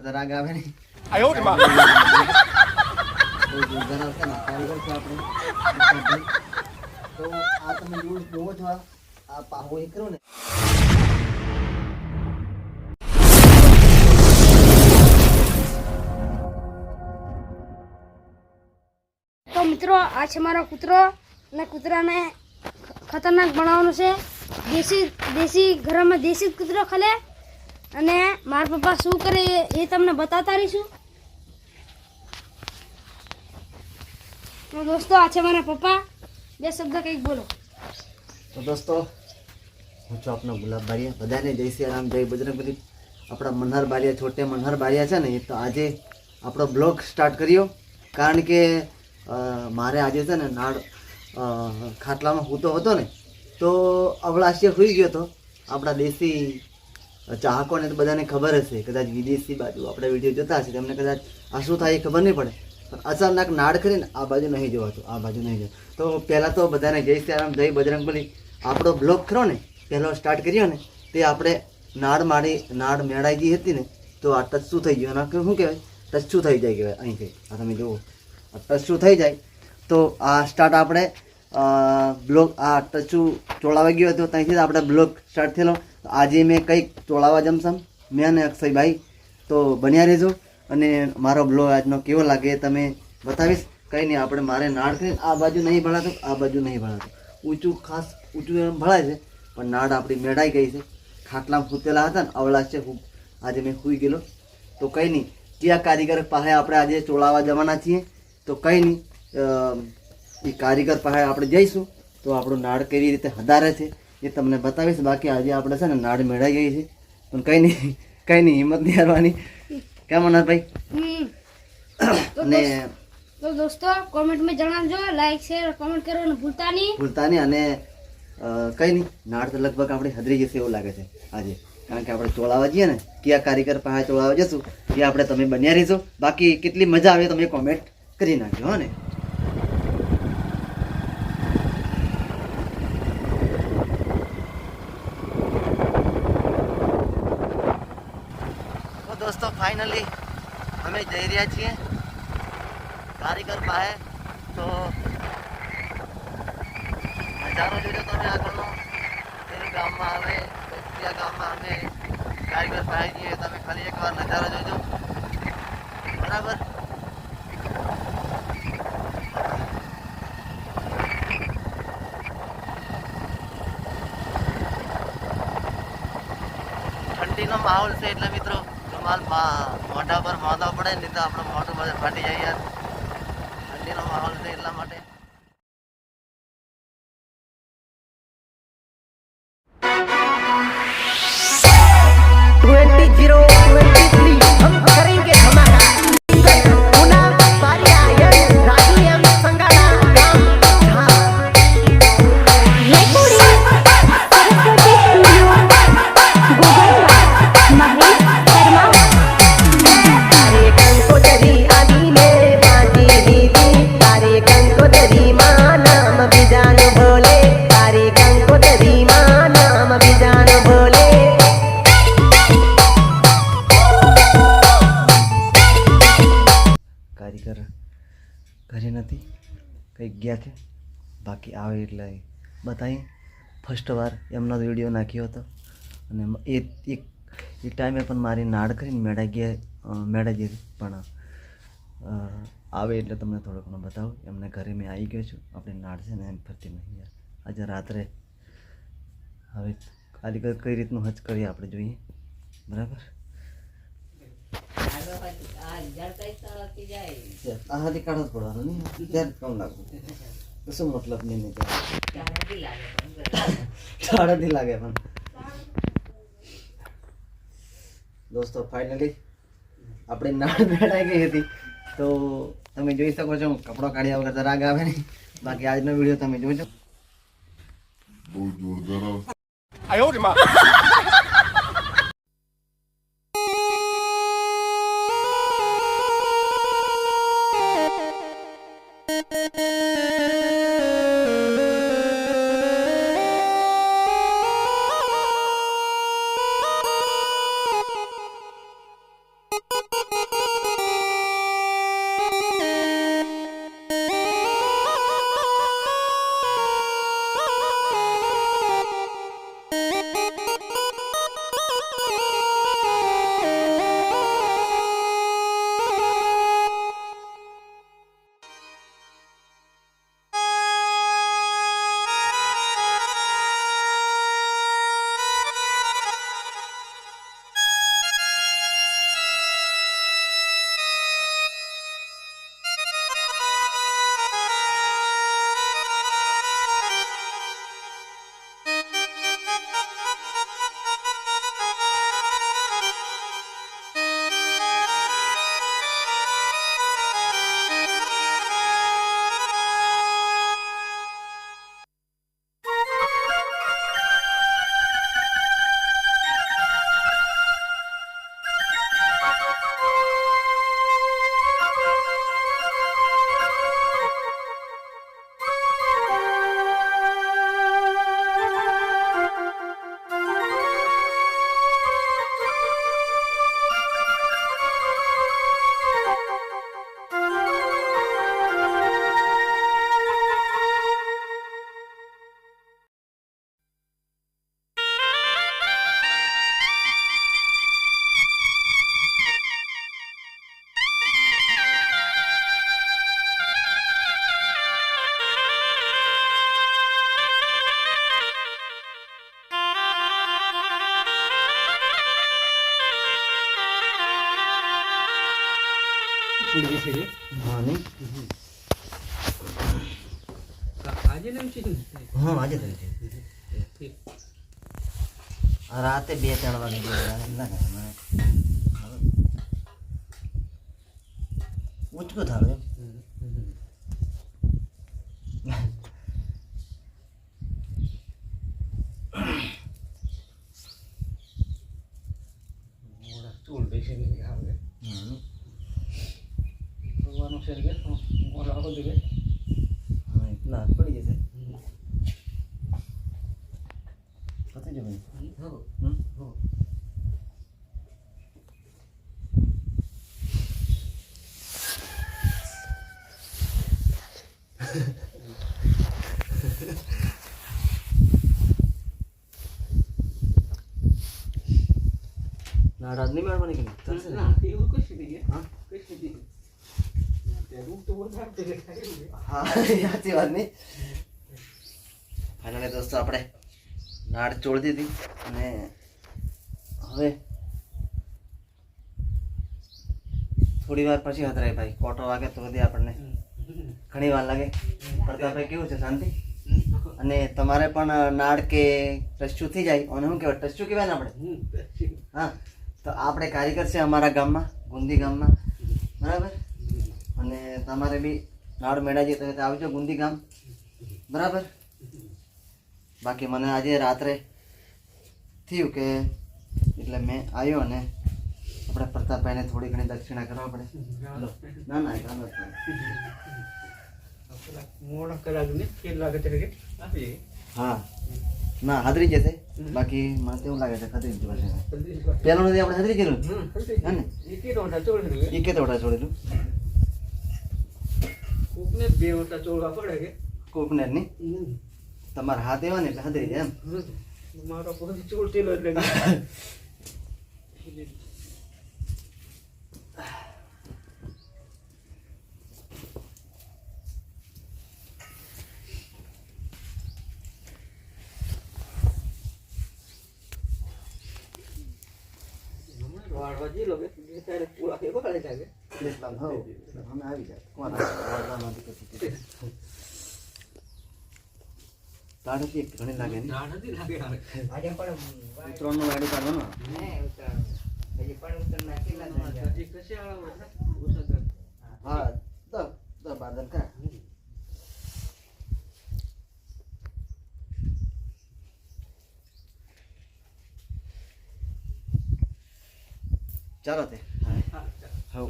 કરતા રાગ આવે ને આયો રે માં જરા છે ને કારીગર છે આપણે તો આ તમે જોવો છો આ પાહો એ કરો ને તો મિત્રો આ છે મારો કૂતરો અને કૂતરાને ખતરનાક બનાવવાનું છે. દેશી ઘરમાં દેશી કૂતરો ખલે અને મારા પપ્પા શું કરે એ તમને બતાતા રહીશું. તો દોસ્તો આ છે મારા પપ્પા, બે શબ્દ કંઈક બોલો. તો દોસ્તો હું છું આપનો ગુલાબ બારિયા. બધાને જય શ્રી રામ, જય બજરંગબલી. આપણા મનહર બારિયા, છોટે મનહર બારિયા છે ને, એ તો આજે આપણો બ્લોગ સ્ટાર્ટ કર્યો કારણ કે મારે આજે છે ને નાળ ખાટલામાં સૂતો હતો ને તો અવળાશ્ય હોઈ ગયો હતો. આપણા દેશી ચાહકોને તો બધાને ખબર હશે, કદાચ વિદેશી બાજુ આપણે વિડીયો જોતા હશે તેમને કદાચ આ શું થાય એ ખબર નહીં પડે, પણ અચાનક નાળ કરીને આ બાજુ નહીં જોવાતું, આ બાજુ નહીં જોવાતું. તો પહેલાં તો બધાને જય શ્રી રામ, જય બજરંગબલી. આપણો બ્લોગ ખરો ને પહેલો સ્ટાર્ટ કર્યો ને તે આપણે નાળ મેળાઈ ગઈ હતી ને તો આ ટચું થઈ ગયું. એના શું કહેવાય, ટચું થઈ જાય કહેવાય. અહીં કંઈ આ તમે જુઓ ટચું થઈ જાય તો આ સ્ટાર્ટ આપણે બ્લોગ આ ટચું ચોળાવા ગયો હતો ત્યાંથી આપણે બ્લોગ સ્ટાર્ટ થયેલો. આજે મેં કંઈક ચોળાવા જમશમ મેં અને અક્ષયભાઈ, તો બન્યા રહેજો. અને મારો બ્લોગ આજનો કેવો લાગે એ તમે બતાવીશ. કંઈ નહીં, આપણે મારે નાળ કરીને આ બાજુ નહીં ભણાતો, આ બાજુ નહીં ભણાતો, ખાસ ઊંચું એમ ભણાય છે પણ નાળ આપણી મેળાઈ ગઈ છે. ખાટલામાં સૂતેલા હતા ને અવળાશ છે ખૂબ, આજે મેં સૂઈ ગયેલો. તો કંઈ નહીં, કયા કારીગર પાસે આપણે આજે ચોળાવા જવાના છીએ તો કંઈ નહીં એ કારીગર પાસે આપણે જઈશું તો આપણું નાળ કેવી રીતે હદારે છે એ તમને બતાવીશ. બાકી આજે આપણે છે ને નાળ મેળાઈ ગઈ છે પણ કંઈ નહીં હિંમત નહીં હારવાની. કેમ મનહરભાઈ? અને તો દોસ્તો કોમેન્ટમાં જણાવજો, લાઈક શેર કોમેન્ટ કરવાનું ભૂલતા નહીં. અને કંઈ નહીં, નાળ તો લગભગ આપણે હદરી જશે એવું લાગે છે આજે, કારણ કે આપણે ચોળાવા જઈએ ને કયા કારીગર પાસે ચોળાવા જશું એ આપણે તમે બન્યા રહીશો. બાકી કેટલી મજા આવે તમે કોમેન્ટ કરી નાખજો. હા ને તો દોસ્તો ફાઇનલી અમે જઈ રહ્યા છીએ કારીગર પાસે. તો નજારો જોજો તમે આગળનો, કયા ગામમાં આવે કયા ગામમાં અમે કારીગર પાસે જઈએ તમે ખાલી એકવાર નજારો જોજો. બરાબર, ઠંડીનો માહોલ છે એટલે મિત્રો રૂમાલ મોઢા પર બાંધવા પડે, નહીં તો આપણું મોઢું બધું ફાટી જાય યાર. ઠંડીનો માહોલ છે એટલા માટે. કારીગર ઘરે નથી, કંઈક ગયા છે. બાકી આવે એટલે બતાવીએ. ફર્સ્ટ વાર એમનો વિડીયો નાખ્યો હતો અને એ ટાઈમે પણ મારી નાળ કરીને મેળાઈ ગઈ પણ આવે એટલે તમને થોડો ઘણો બતાવું. એમને ઘરે મેં આવી ગયો છું. આપણી નાળ છે ને એમ ફરતી નહીં યાર. આજે રાત્રે હવે કારીગર કઈ રીતનું હજ કરીએ આપણે જોઈએ. બરાબર, આહાથી કાઢો જ પડવાનો નહીં, ત્યારે કમ લાગવું શું મતલબ નહીં ટાળાથી લાગે. પણ દોસ્તો ફાઇનલી આપણે નાળ મેળાઈ ગઈ હતી તો તમે જોઈ શકો છો. કપડો કાઢ્યા વગર રાગ આવે નહીં. બાકી આજનો વિડીયો તમે જોજો, બહુ જોરદાર આયો રે માં પડી જશે હા નહીં આજે નામ છે હા આજે થયું છે આ રાતે 2-3 વાગે જેવું ના કરે ઉચકો થાળો એમ ચૂલ દેશે નહીં આવે ભગવાનનો શેર કે મોર આવો દે હા એટલા હાથ પડી જશે પતી જ ભાઈ હો હમ હો નારાજ નહીં મારવાની કે નહીં ચાલશે ને? ના એવું કશું નહીં હા કશું નહીં તે રૂમ તો વધારે તે ખાઈ હા સાચી વાત નહીં ફાઇનલી દોસ્તો આપણે નાળ ચોળી દીધી અને હવે થોડી વાર પછી હતરાય ભાઈ કોટો વાગે તો બધી આપણને ઘણી વાર લાગે પ્રતાપભાઈ કેવું છે શાંતિ અને તમારે પણ નાળ કે ટસ્ચું થઈ જાય અને શું કહેવાય ટસ્ચું કહેવાય ને આપણે હા તો આપણે કારીગર છે અમારા ગામમાં ગુંદી ગામમાં બરાબર અને તમારે બી નાળ મેળાજી તો આવજો ગુંદી ગામ બરાબર બાકી મને આજે રાત્રે થયું કે એટલે મેં આવ્યો અને આપણે પ્રતાપભાઈને થોડી ઘણી દક્ષિણા કરવા પડે ના ના કામ જ નહીં. મોડા કલાક ને કે લાગે છે કે આપી હા ના હાજરી જશે બાકી મને તો એવું લાગે છે ખતરી જ જશે જલ્દી પેલું નથી આપણે હાજરી કરેલું હે ને એકી રોટા ચોળ છે એ કે તોડા છોડેલું કોકને બે રોટા ચોળવા પડે કે કોકનેર ની તમારા હાથ એવા ને એટલે હાજરી જાય એમ મારો પોતે ચોળ તેલો એટલે વાળવા જી લો કે ત્યારે પૂરા કે કોલે જાગે ઇસ્લામ હો અમે આવી જાય કોણ વાળવામાંથી પછી તાળથી એક ઘણી લાગે ને ના નથી લાગે આજે પણ ઉત્તરાયણનો વાડી કાઢવાનો હે ઉતર હજી પણ ઉતર નાખેલા જ છે. હજી કશે આવો ઓછા હા તો બાદલ કા ચાલો તે હા હવ